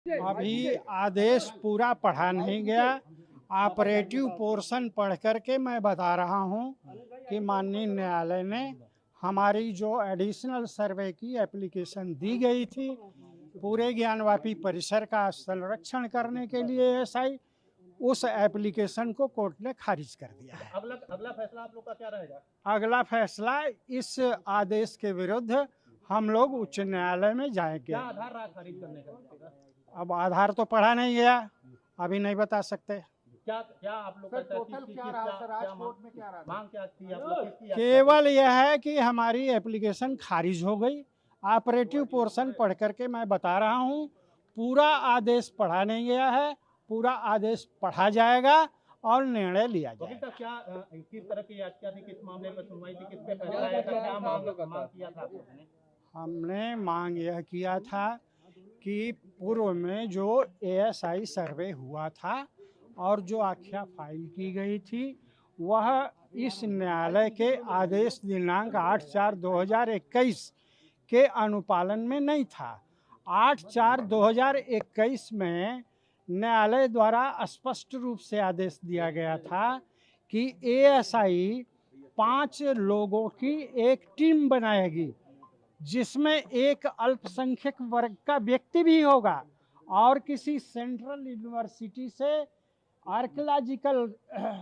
अभी आदेश पूरा पढ़ा नहीं गया। ऑपरेटिव पोर्शन पढ़ करके मैं बता रहा हूं कि माननीय न्यायालय ने हमारी जो एडिशनल सर्वे की एप्लीकेशन दी गई थी पूरे ज्ञानवापी परिसर का संरक्षण करने के लिए एएसआई, उस एप्लीकेशन को कोर्ट ने खारिज कर दिया है। अगला फैसला आप लोग का क्या रहेगा? अगला फैसला इस आदेश के विरुद्ध हम लोग उच्च न्यायालय में जाएंगे। क्या आधार रहा खारिज करने का? अब आधार तो पढ़ा नहीं गया, अभी नहीं बता सकते। क्या आप लोग का टोटल क्या रहा सर? आज कोर्ट में क्या रहा? मांग क्या थी आप लोग की? केवल यह है कि हमारी एप्लीकेशन खारिज हो गई। ऑपरेटिव पोर्शन पढ़ करके मैं बता रहा हूं, पूरा आदेश पढ़ा नहीं गया है, पूरा आदेश पढ़ा जाएगा और निर्णय लिया जाएगा। क्या किस तरह की याचिका थी, किस मामले पर सुनवाई थी, किस पे फैसला आया था, क्या मांग किया था आप लोगों ने? हमने मांग यह किया था कि पूर्व में जो एएसआई सर्वे हुआ था और जो आख्या फाइल की गई थी वह इस न्यायालय के आदेश दिनांक 8/4/2021 के अनुपालन में नहीं था। 8/4/2021 में न्यायालय द्वारा स्पष्ट रूप से आदेश दिया गया था कि एएसआई 5 लोगों की एक टीम बनाएगी जिसमें एक अल्पसंख्यक वर्ग का व्यक्ति भी होगा और किसी सेंट्रल यूनिवर्सिटी से आर्कियोलॉजिकल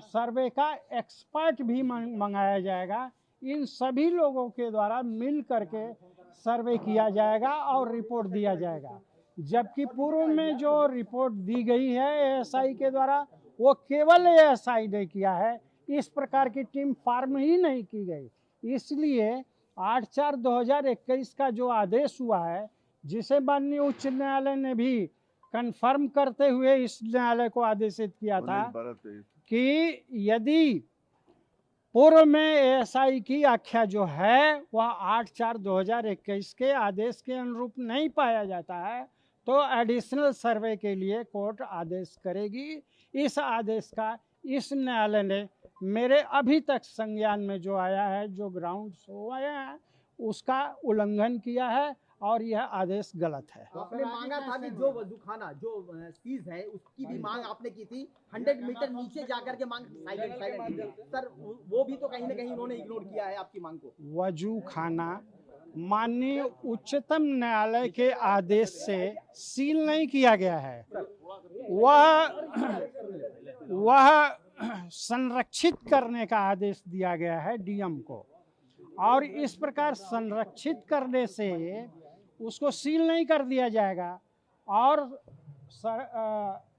सर्वे का एक्सपर्ट भी मंगाया जाएगा। इन सभी लोगों के द्वारा मिल करके सर्वे किया जाएगा और रिपोर्ट दिया जाएगा। जबकि पूर्व में जो रिपोर्ट दी गई है एएसआई के द्वारा वो केवल एएसआई ने किया है, इस प्रकार की टीम फॉर्म ही नहीं की गई। इसलिए 8/4/2021 का जो आदेश हुआ है, जिसे माननीय उच्च न्यायालय ने भी कन्फर्म करते हुए इस न्यायालय को आदेशित किया था कि यदि पूर्व में एएसआई की आख्या जो है वह 8/4/2021 के आदेश के अनुरूप नहीं पाया जाता है तो एडिशनल सर्वे के लिए कोर्ट आदेश करेगी। इस आदेश का इस न्यायालय ने मेरे अभी तक संज्ञान में जो आया है, जो ग्राउंड शो आया है, उसका उल्लंघन किया है और यह आदेश गलत है। आपने मांगा था कि जो वजूखाना जो सीज है उसकी भी मांग आपने की थी, 100 मीटर नीचे जाकर के मांग साइलेंट सर, वो भी तो कहीं ना कहीं उन्होंने इग्नोर किया है आपकी मांग को। वजूखाना माननीय उच्चतम न्यायालय के आदेश से सील नहीं किया गया है, वह संरक्षित करने का आदेश दिया गया है डीएम को, और इस प्रकार संरक्षित करने से उसको सील नहीं कर दिया जाएगा। और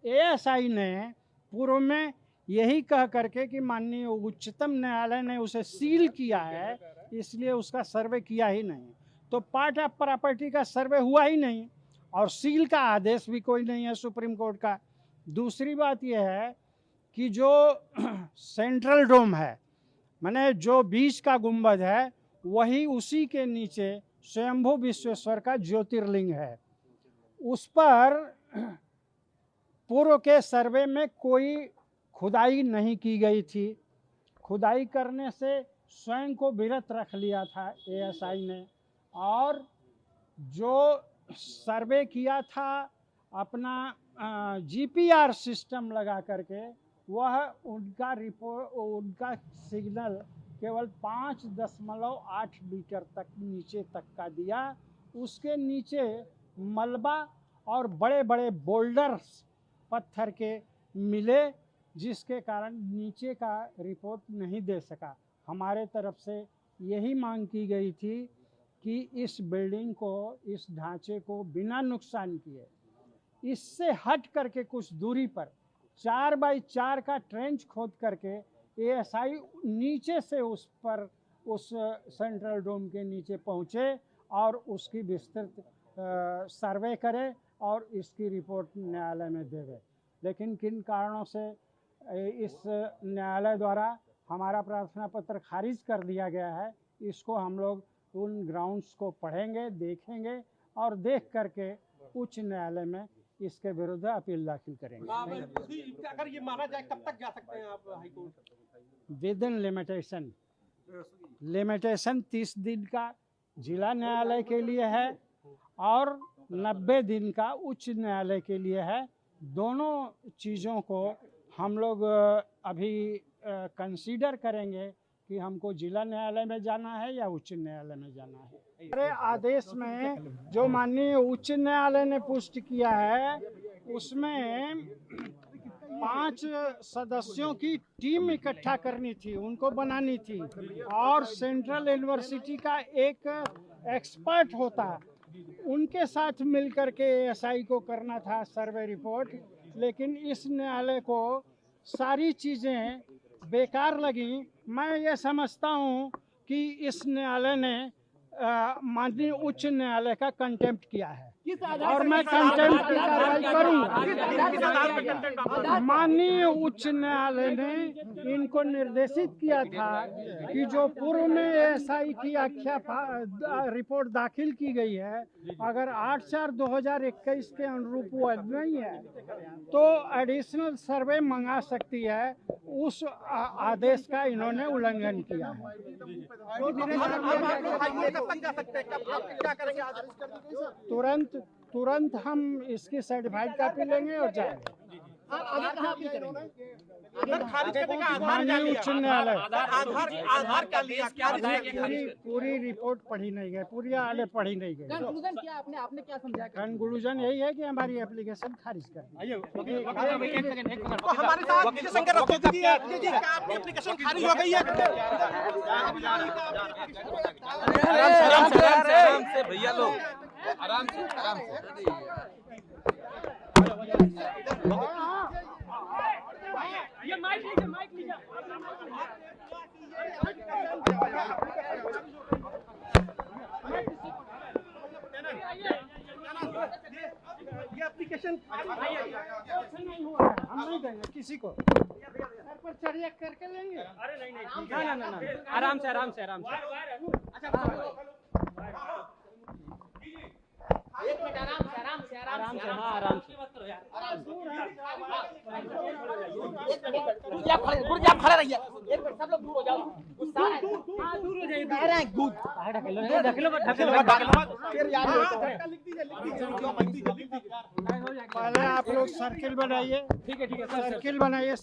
एएसआई ने पूर्व में यही कह करके कि माननीय उच्चतम न्यायालय ने उसे सील किया है, इसलिए उसका सर्वे किया ही नहीं, तो पार्ट ऑफ प्रॉपर्टी का सर्वे हुआ ही नहीं और सील का आदेश भी कोई नहीं है सुप्रीम कोर्ट का। दूसरी बात यह है कि जो सेंट्रल डोम है, माने जो बीच का गुंबद है, वही उसी के नीचे स्वयंभू विश्वेश्वर का ज्योतिर्लिंग है। उस पर पूर्व के सर्वे में कोई खुदाई नहीं की गई थी। खुदाई करने से स्वयं को विरत रख लिया था एएसआई ने, और जो सर्वे किया था अपना जीपीआर सिस्टम लगा करके, वह उनका रिपोर्ट, उनका सिग्नल केवल 5.8 मीटर तक नीचे तक का दिया। उसके नीचे मलबा और बड़े बड़े बोल्डर्स पत्थर के मिले, जिसके कारण नीचे का रिपोर्ट नहीं दे सका। हमारे तरफ से यही मांग की गई थी कि इस बिल्डिंग को, इस ढांचे को बिना नुकसान किए इससे हट करके कुछ दूरी पर 4x4 का ट्रेंच खोद करके एएसआई नीचे से उस पर, उस सेंट्रल डोम के नीचे पहुँचे और उसकी विस्तृत सर्वे करे और इसकी रिपोर्ट न्यायालय में देवे। लेकिन किन कारणों से इस न्यायालय द्वारा हमारा प्रार्थना पत्र खारिज कर दिया गया है, इसको हम लोग उन ग्राउंड्स को पढ़ेंगे, देखेंगे और देख करके उच्च न्यायालय में इसके विरुद्ध अपील दाखिल करेंगे। अगर ये माना जाए कब तक जा सकते हैं आप high court? With in limitation 30 दिन का जिला न्यायालय के लिए है और 90 दिन का उच्च न्यायालय के लिए है। दोनों चीज़ों को हम लोग अभी कंसीडर करेंगे कि हमको जिला न्यायालय में जाना है या उच्च न्यायालय में जाना है। हमारे आदेश में जो माननीय उच्च न्यायालय ने पुष्टि किया है उसमें 5 सदस्यों की टीम इकट्ठा करनी थी, उनको बनानी थी, और सेंट्रल यूनिवर्सिटी का एक एक्सपर्ट होता, उनके साथ मिलकर के एएसआई को करना था सर्वे रिपोर्ट। लेकिन इस न्यायालय को सारी चीज़ें बेकार लगी। मैं ये समझता हूँ कि इस न्यायालय ने माननीय उच्च न्यायालय का कंटेम्प्ट किया है और मैं कंटेम्प्ट की कार्रवाई करूँगा। माननीय उच्च न्यायालय ने इनको निर्देशित किया था कि जो पूर्व में एएसआई की आख्या रिपोर्ट दाखिल की गई है, अगर 8/4/2021 के अनुरूप वो नहीं है तो एडिशनल सर्वे मंगा सकती है। उस आदेश का इन्होंने उल्लंघन किया है। तुरंत हम इसकी सर्टिफाइड कॉपी लेंगे और जाएंगे। माननीय उच्च न्यायालय पूरी रिपोर्ट पढ़ी नहीं गई, पूरी आले पढ़ी नहीं गई। कंक्लूजन क्या आपने क्या समझा? कंक्लूजन यही है कि हमारी एप्लीकेशन खारिज कर दी। हमारे साथ आपकी एप्लीकेशन खारिज हो गई है। आराम से भैया लोग, आराम से ये माइक लीजिए। ये एप्लीकेशन नहीं हुआ है, हम नहीं देंगे किसी को। सर पर चढ़िया करके लेंगे। अरे नहीं ना, आराम से। एक मिनट, आराम से। खड़े रहिए। एक मिनट, सब लोग दूर हो जाओ। दूर हो जाइए। कह रहे हैं दूध ढकेलो। पहले आप लोग सर्किल बनाइए। ठीक है। सर्किल बनाइए।